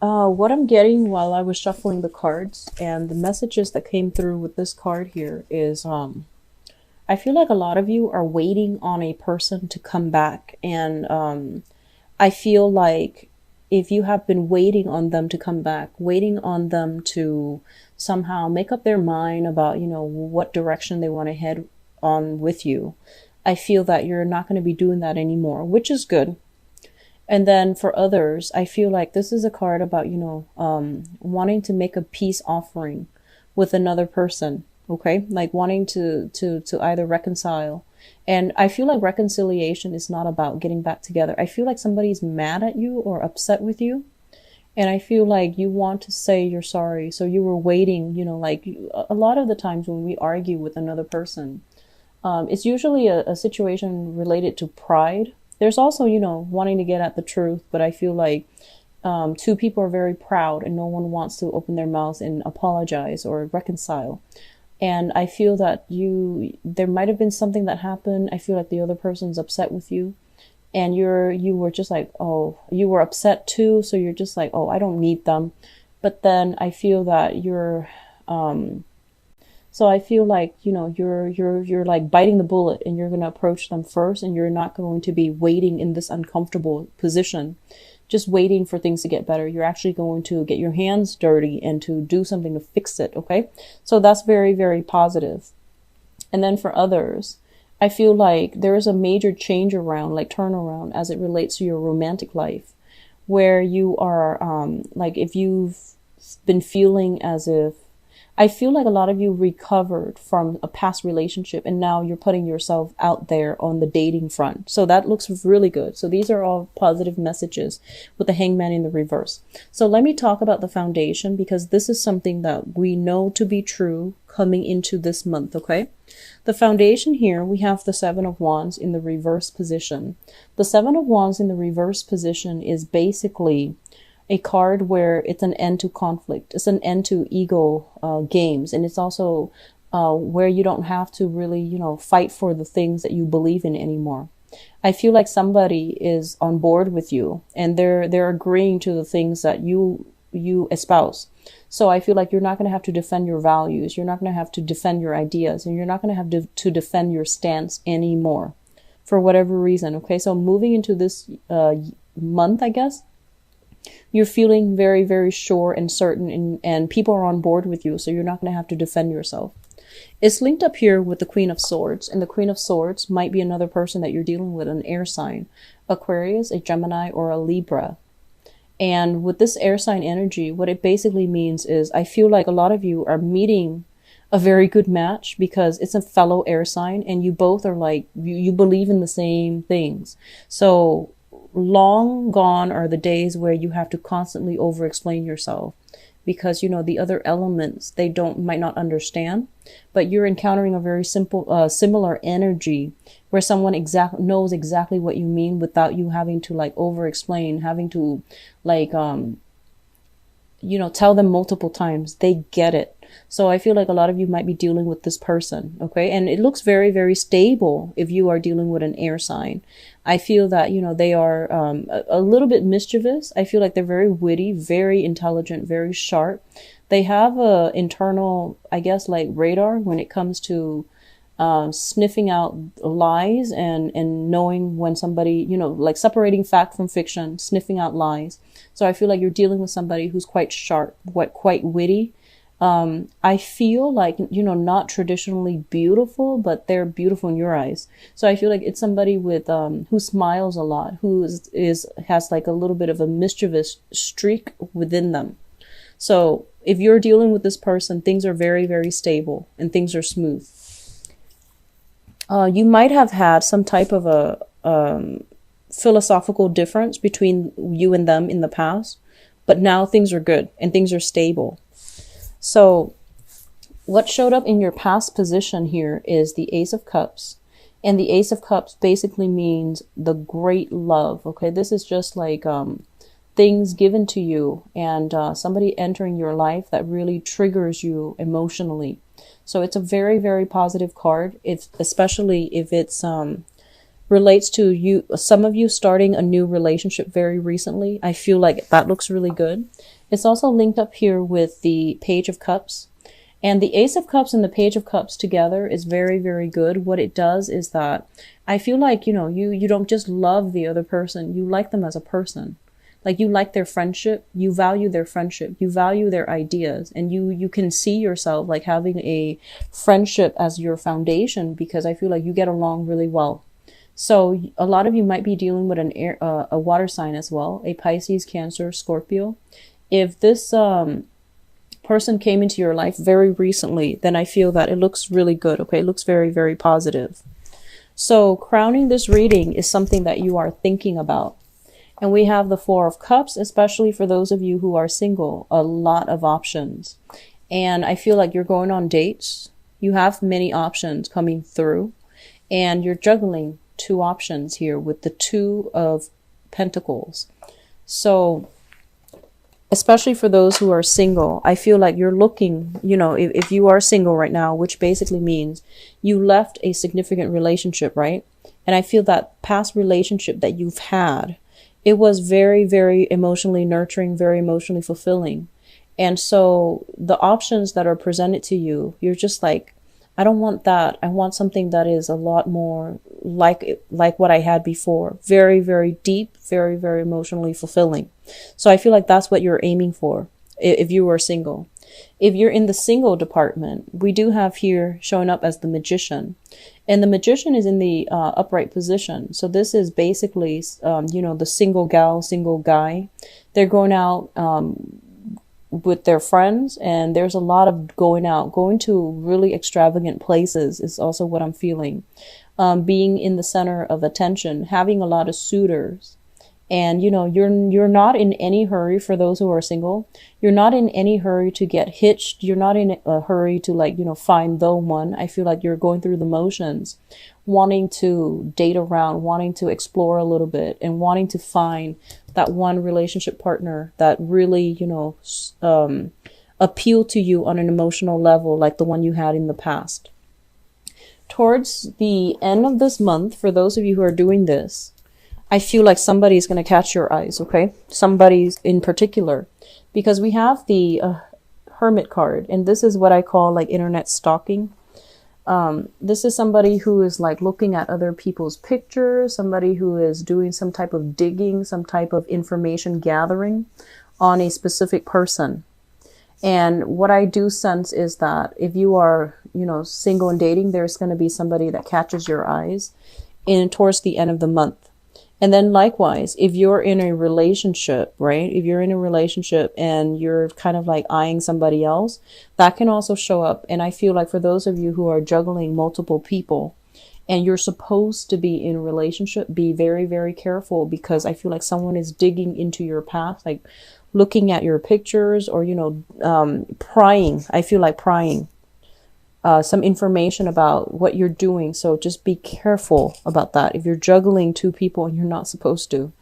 What I'm getting while I was shuffling the cards and the messages that came through with this card here is I feel like a lot of you are waiting on a person to come back. And I feel like if you have been waiting on them to come back, waiting on them to somehow make up their mind about, what direction they want to head on with you, I feel that you're not going to be doing that anymore, which is good. And then for others, I feel like this is a card about, wanting to make a peace offering with another person. Okay. Like wanting to either reconcile. And I feel like reconciliation is not about getting back together. I feel like somebody's mad at you or upset with you. And I feel like you want to say you're sorry. So you were waiting, like a lot of the times when we argue with another person, it's usually a situation related to pride. There's also, wanting to get at the truth, but I feel like two people are very proud and no one wants to open their mouths and apologize or reconcile. And I feel that there might have been something that happened. I feel like the other person's upset with you and you were just like, oh, you were upset too. So you're just like, oh, I don't need them. But then I feel that so I feel like, you're like biting the bullet and you're going to approach them first and you're not going to be waiting in this uncomfortable position, just waiting for things to get better. You're actually going to get your hands dirty and to do something to fix it. Okay. So that's very, very positive. And then for others, I feel like there is a major change around, like turnaround as it relates to your romantic life, where you are, like if you've been feeling as if, I feel like a lot of you recovered from a past relationship and now you're putting yourself out there on the dating front. So that looks really good. So these are all positive messages with the Hangman in the reverse. So let me talk about the foundation because this is something that we know to be true coming into this month, okay? The foundation here, we have the Seven of Wands in the reverse position. The Seven of Wands in the reverse position is basically a card where it's an end to conflict. It's an end to ego games. And it's also where you don't have to really, fight for the things that you believe in anymore. I feel like somebody is on board with you and they're agreeing to the things that you espouse. So I feel like you're not going to have to defend your values. You're not going to have to defend your ideas and you're not going to have to defend your stance anymore for whatever reason. Okay. So moving into this month, I guess, you're feeling very, very sure and certain and people are on board with you. So you're not going to have to defend yourself. It's linked up here with the Queen of Swords, and the Queen of Swords might be another person that you're dealing with, an air sign, Aquarius, a Gemini, or a Libra. And with this air sign energy, what it basically means is I feel like a lot of you are meeting a very good match because it's a fellow air sign and you both are like, you believe in the same things. So long gone are the days where you have to constantly over explain yourself because the other elements they might not understand, but you're encountering a very simple similar energy where someone knows exactly what you mean without you having to like over explain, having to like tell them multiple times. They get it. So I feel like a lot of you might be dealing with this person, okay? And it looks very, very stable if you are dealing with an air sign. I feel that, they are a little bit mischievous. I feel like they're very witty, very intelligent, very sharp. They have a internal, I guess, like radar when it comes to sniffing out lies and knowing when somebody, like separating fact from fiction, sniffing out lies. So I feel like you're dealing with somebody who's quite sharp, quite witty. I feel like, not traditionally beautiful, but they're beautiful in your eyes. So I feel like it's somebody with, who smiles a lot, who has like a little bit of a mischievous streak within them. So if you're dealing with this person, things are very, very stable and things are smooth. You might have had some type of a, philosophical difference between you and them in the past, but now things are good and things are stable. So what showed up in your past position here is the Ace of Cups. And the Ace of Cups basically means the great love. Okay, this is just like things given to you and somebody entering your life that really triggers you emotionally. So it's a very, very positive card, especially if it's relates to you, some of you starting a new relationship very recently. I feel like that looks really good. It's also linked up here with the Page of Cups. And the Ace of Cups and the Page of Cups together is very, very good. What it does is that I feel like, you don't just love the other person. You like them as a person. Like, you like their friendship. You value their friendship. You value their ideas. And you can see yourself like having a friendship as your foundation, because I feel like you get along really well. So a lot of you might be dealing with a water sign as well, a Pisces, Cancer, Scorpio. If this person came into your life very recently, then I feel that it looks really good. Okay, it looks very, very positive. So crowning this reading is something that you are thinking about. And we have the Four of Cups, especially for those of you who are single, a lot of options. And I feel like you're going on dates. You have many options coming through, and you're juggling two options here with the Two of Pentacles. So especially for those who are single, I feel like you're looking, if you are single right now, which basically means you left a significant relationship, right? And I feel that past relationship that you've had, it was very, very emotionally nurturing, very emotionally fulfilling. And so the options that are presented to you, you're just like, I don't want that. I want something that is a lot more like what I had before. Very, very deep, very, very emotionally fulfilling. So I feel like that's what you're aiming for if you are single. If you're in the single department, we do have here showing up as the Magician. And the Magician is in the upright position. So this is basically, the single gal, single guy. They're going out with their friends, and there's a lot of going out, going to really extravagant places is also what I'm feeling. Being in the center of attention, having a lot of suitors. And, you're not in any hurry. For those who are single, you're not in any hurry to get hitched. You're not in a hurry to find the one. I feel like you're going through the motions, wanting to date around, wanting to explore a little bit, and wanting to find that one relationship partner that really, appeal to you on an emotional level, like the one you had in the past. Towards the end of this month, for those of you who are doing this, I feel like somebody's going to catch your eyes, okay? Somebody's in particular, because we have the Hermit card, and this is what I call like internet stalking. This is somebody who is like looking at other people's pictures, somebody who is doing some type of digging, some type of information gathering on a specific person. And what I do sense is that if you are, single and dating, there's going to be somebody that catches your eyes towards the end of the month. And then likewise, if you're in a relationship, right? If you're in a relationship and you're kind of like eyeing somebody else, that can also show up. And I feel like for those of you who are juggling multiple people and you're supposed to be in a relationship, be very, very careful, because I feel like someone is digging into your past, like looking at your pictures or, prying. I feel like prying. Some information about what you're doing. So just be careful about that if you're juggling two people and you're not supposed to.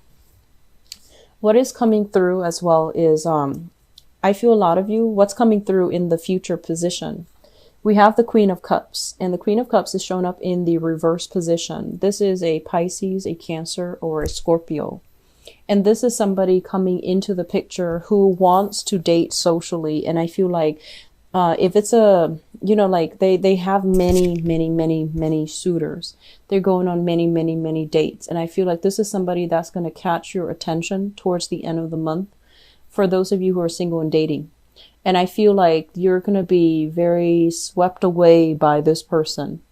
What is coming through as well is, I feel a lot of you, what's coming through in the future position. We have the Queen of Cups, and the Queen of Cups is shown up in the reverse position. This is a Pisces, a Cancer, or a Scorpio. And this is somebody coming into the picture who wants to date socially. And I feel like if it's they have many suitors. They're going on many dates. And I feel like this is somebody that's going to catch your attention towards the end of the month for those of you who are single and dating. And I feel like you're going to be very swept away by this person.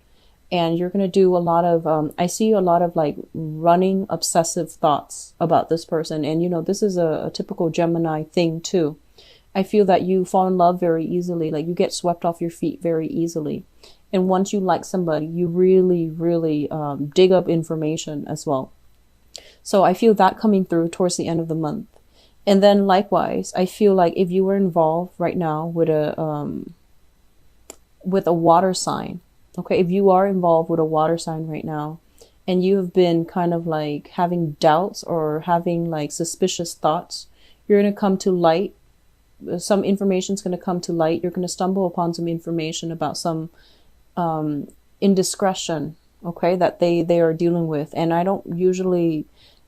And you're going to do a lot of, I see a lot of like running obsessive thoughts about this person. And, this is a typical Gemini thing too. I feel that you fall in love very easily, like you get swept off your feet very easily. And once you like somebody, you really, really dig up information as well. So I feel that coming through towards the end of the month. And then likewise, I feel like if you were involved right now with a water sign, okay, if you are involved with a water sign right now, and you have been kind of like having doubts or having like suspicious thoughts, you're going to come to light. Some information is going to come to light. You're going to stumble upon some information about some indiscretion okay, that they are dealing with. And I don't usually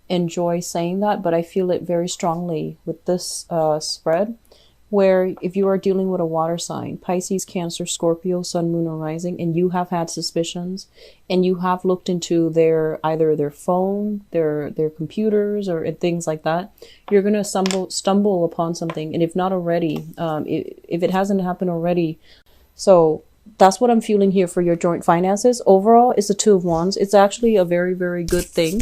enjoy saying that, but I feel it very strongly with this spread, where if you are dealing with a water sign, Pisces, Cancer, Scorpio, Sun, Moon, or Rising, and you have had suspicions, and you have looked into their either their phone, their computers, or things like that, you're gonna stumble upon something. And if not already, if it hasn't happened already, so that's what I'm feeling here for your joint finances. Overall, it's the Two of Wands. It's actually a very, very good thing.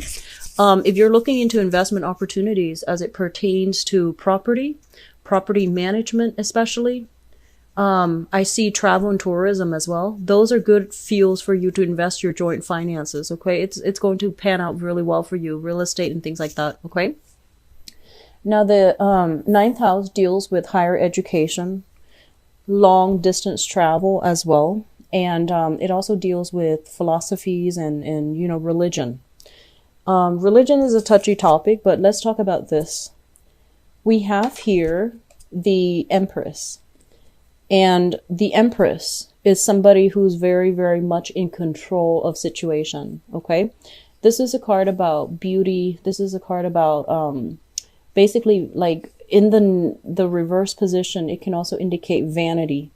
If you're looking into investment opportunities as it pertains to property management, especially, I see travel and tourism as well. Those are good fields for you to invest your joint finances. Okay. It's going to pan out really well for you, real estate and things like that. Okay. Now the, ninth house deals with higher education, long distance travel as well. And, it also deals with philosophies and, you know, religion. Religion is a touchy topic, but let's talk about this. We have here the Empress, and the Empress is somebody who's very, very much in control of situation. Okay. This is a card about beauty. This is a card about, basically, like, in the reverse position, it can also indicate vanity.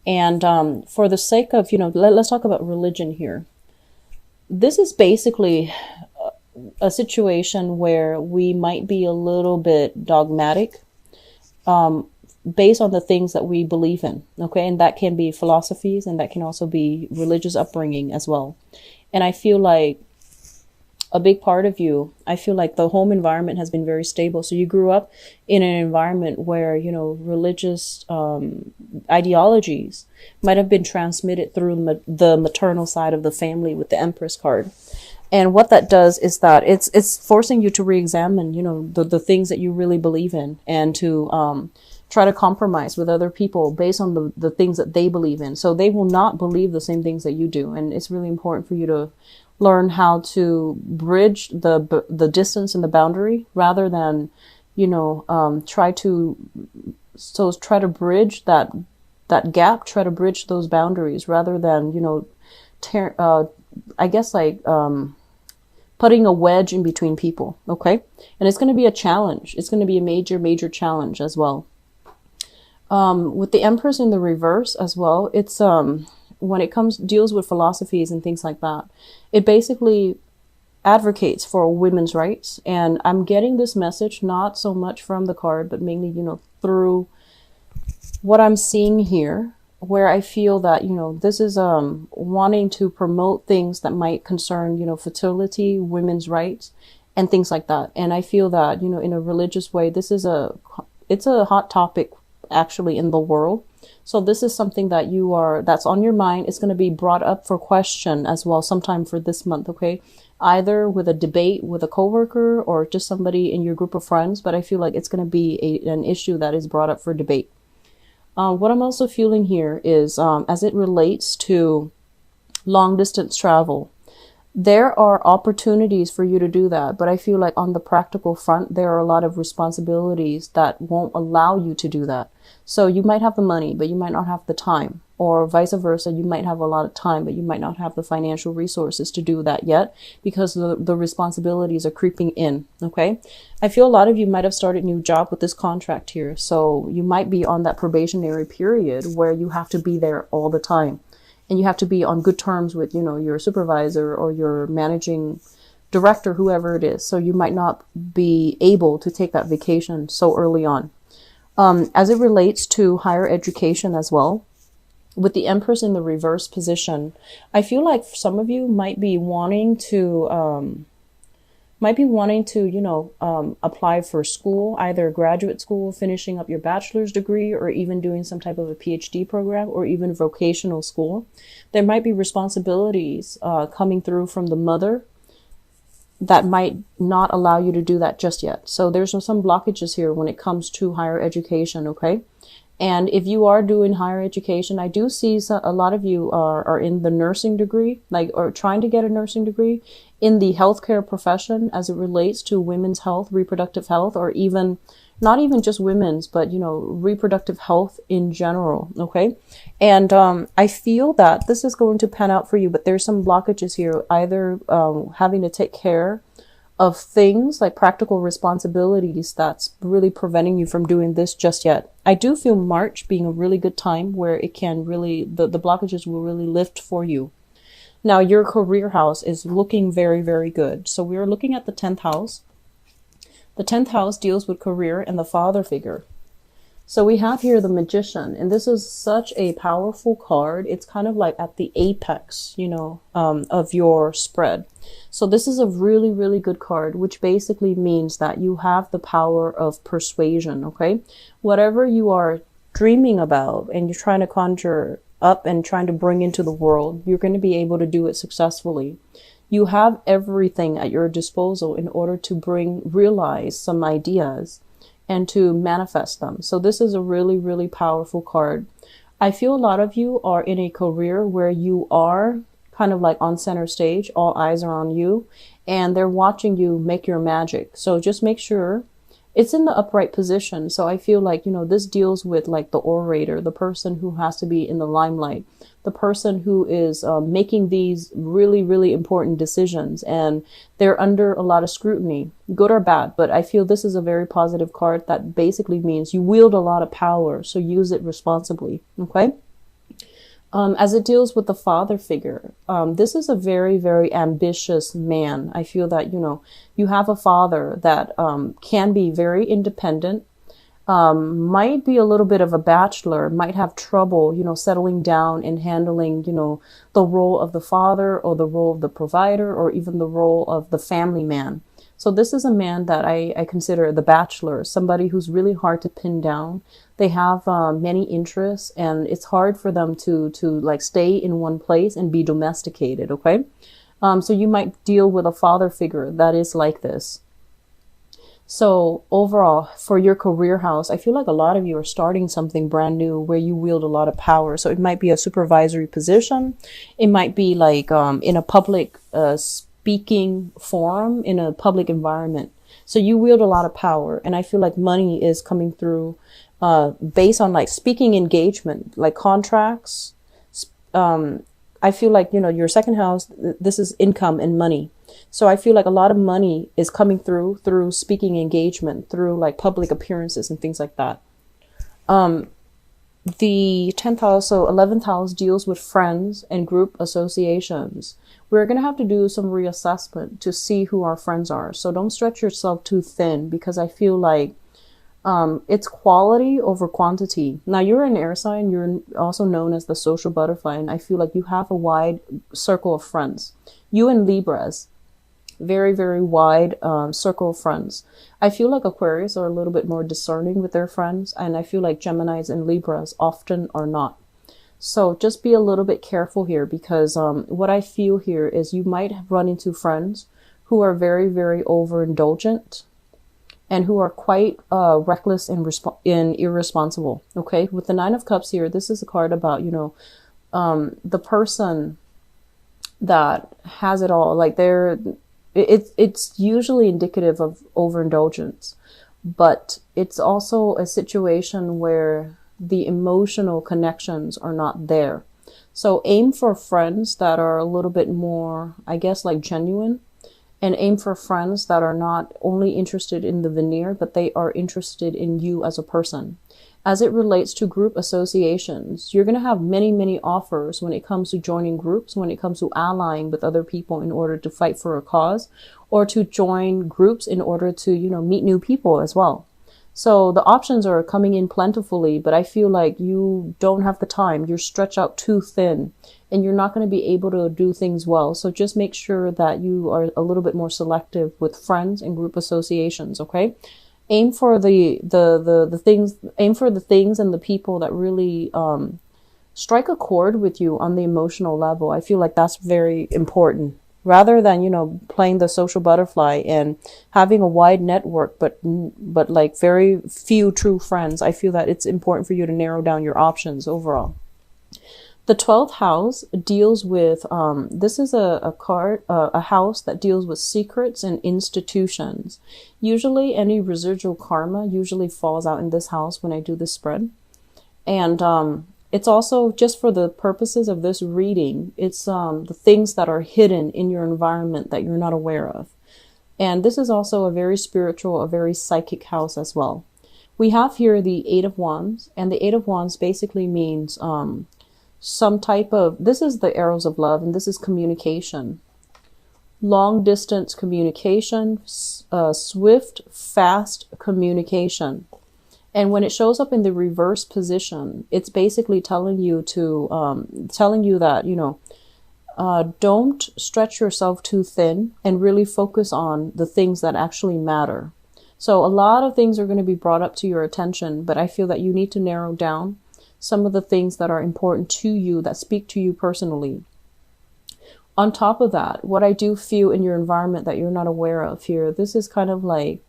And, for the sake of, you know, let's talk about religion here. This is basically a situation where we might be a little bit dogmatic, based on the things that we believe in. Okay. And that can be philosophies, and that can also be religious upbringing as well. And I feel like a big part of you, I feel like the home environment has been very stable. So you grew up in an environment where, you know, religious, ideologies might have been transmitted through the maternal side of the family with the Empress card. And what that does is that it's forcing you to re-examine, you know, the things that you really believe in, and to try to compromise with other people based on the things that they believe in. So they will not believe the same things that you do. And it's really important for you to learn how to bridge the distance and the boundary, rather than, you know, try to bridge that gap, try to bridge those boundaries, rather than, you know, I guess, like, putting a wedge in between people. Okay. And it's going to be a challenge. It's going to be a major, major challenge as well. With the Empress in the reverse as well, it's, when it deals with philosophies and things like that, it basically advocates for women's rights. And I'm getting this message, not so much from the card, but mainly, you know, through what I'm seeing here, where I feel that, you know, this is, wanting to promote things that might concern, you know, fertility, women's rights, and things like that. And I feel that, you know, in a religious way, it's a hot topic actually in the world. So this is something that that's on your mind. It's going to be brought up for question as well sometime for this month. Okay. Either with a debate with a coworker or just somebody in your group of friends. But I feel like it's going to be an issue that is brought up for debate. What I'm also feeling here is, as it relates to long distance travel, there are opportunities for you to do that. But I feel like on the practical front, there are a lot of responsibilities that won't allow you to do that. So you might have the money, but you might not have the time, or vice versa. You might have a lot of time, but you might not have the financial resources to do that yet, because the responsibilities are creeping in. Okay. I feel a lot of you might have started a new job with this contract here. So you might be on that probationary period where you have to be there all the time, and you have to be on good terms with, you know, your supervisor or your managing director, whoever it is. So you might not be able to take that vacation so early on. As it relates to higher education as well, with the Empress in the reverse position, I feel like some of you might be wanting to, you know, apply for school, either graduate school, finishing up your bachelor's degree, or even doing some type of a PhD program, or even vocational school. There might be responsibilities, coming through from the mother that might not allow you to do that just yet. So there's some blockages here when it comes to higher education. Okay. And if you are doing higher education, I do see a lot of you are in the nursing degree, like, or trying to get a nursing degree in the healthcare profession as it relates to women's health, reproductive health, or even not even just women's, but, you know, reproductive health in general. Okay. And, I feel that this is going to pan out for you, but there's some blockages here, either, having to take care of things like practical responsibilities that's really preventing you from doing this just yet. I do feel March being a really good time where it can really, the blockages will really lift for you. Now, your career house is looking very, very good. So we are looking at the 10th house. The 10th house deals with career and the father figure. So we have here the Magician, and this is such a powerful card. It's kind of like at the apex, you know, of your spread. So this is a really, really good card, which basically means that you have the power of persuasion, okay? Whatever you are dreaming about and you're trying to conjure up and trying to bring into the world, you're going to be able to do it successfully. You have everything at your disposal in order to realize some ideas and to manifest them. So this is a really, really powerful card. I feel a lot of you are in a career where you are kind of like on center stage, all eyes are on you, and they're watching you make your magic. So just make sure it's in the upright position. So I feel like, you know, this deals with like the orator, the person who has to be in the limelight, the person who is making these really, really important decisions, and they're under a lot of scrutiny, good or bad. But I feel this is a very positive card that basically means you wield a lot of power, so use it responsibly. Okay. As it deals with the father figure, this is a very, very ambitious man. I feel that, you know, you have a father that can be very independent, might be a little bit of a bachelor, might have trouble, you know, settling down and handling, you know, the role of the father or the role of the provider or even the role of the family man. So this is a man that I consider the bachelor, somebody who's really hard to pin down. They have many interests, and it's hard for them to like stay in one place and be domesticated. Okay. So you might deal with a father figure that is like this. So overall, for your career house, I feel like a lot of you are starting something brand new where you wield a lot of power. So it might be a supervisory position. It might be like in a public speaking forum, in a public environment. So you wield a lot of power. And I feel like money is coming through based on like speaking engagement, like contracts. I feel like, you know, your second house, this is income and money. So I feel like a lot of money is coming through speaking engagement, through like public appearances and things like that. The 10th house, so 11th house deals with friends and group associations. We're going to have to do some reassessment to see who our friends are. So don't stretch yourself too thin, because I feel like it's quality over quantity. Now, you're an air sign. You're also known as the social butterfly. And I feel like you have a wide circle of friends. You and Libras, very, very wide circle of friends. I feel like Aquarius are a little bit more discerning with their friends. And I feel like Geminis and Libras often are not. So just be a little bit careful here, because what I feel here is you might run into friends who are very, very overindulgent and who are quite reckless and irresponsible. Okay, with the 9 of Cups here, this is a card about, you know, the person that has it all. Like it's usually indicative of overindulgence, but it's also a situation where the emotional connections are not there. So aim for friends that are a little bit more, I guess, like genuine, and aim for friends that are not only interested in the veneer, but they are interested in you as a person. As it relates to group associations, you're going to have many, many offers when it comes to joining groups, when it comes to allying with other people in order to fight for a cause, or to join groups in order to, you know, meet new people as well. So the options are coming in plentifully, but I feel like you don't have the time. You're stretched out too thin, and you're not going to be able to do things well. So just make sure that you are a little bit more selective with friends and group associations. Okay. Aim for the things, aim for the things and the people that really strike a chord with you on the emotional level. I feel like that's very important, rather than, you know, playing the social butterfly and having a wide network, but like very few true friends. I feel that it's important for you to narrow down your options overall. The 12th house deals with, this is a card, a house that deals with secrets and institutions. Usually any residual karma usually falls out in this house when I do this spread. And it's also, just for the purposes of this reading, it's the things that are hidden in your environment that you're not aware of. And this is also a very spiritual, a very psychic house as well. We have here the Eight of Wands, and the Eight of Wands basically means some type of, this is the arrows of love, and this is communication. Long distance communication, swift, fast communication. And when it shows up in the reverse position, it's basically telling you to, telling you that, you know, don't stretch yourself too thin and really focus on the things that actually matter. So a lot of things are going to be brought up to your attention, but I feel that you need to narrow down some of the things that are important to you, that speak to you personally. On top of that, what I do feel in your environment that you're not aware of here, this is kind of like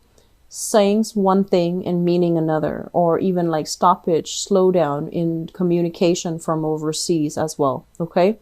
saying one thing and meaning another, or even like stoppage, slow down in communication from overseas as well. Okay.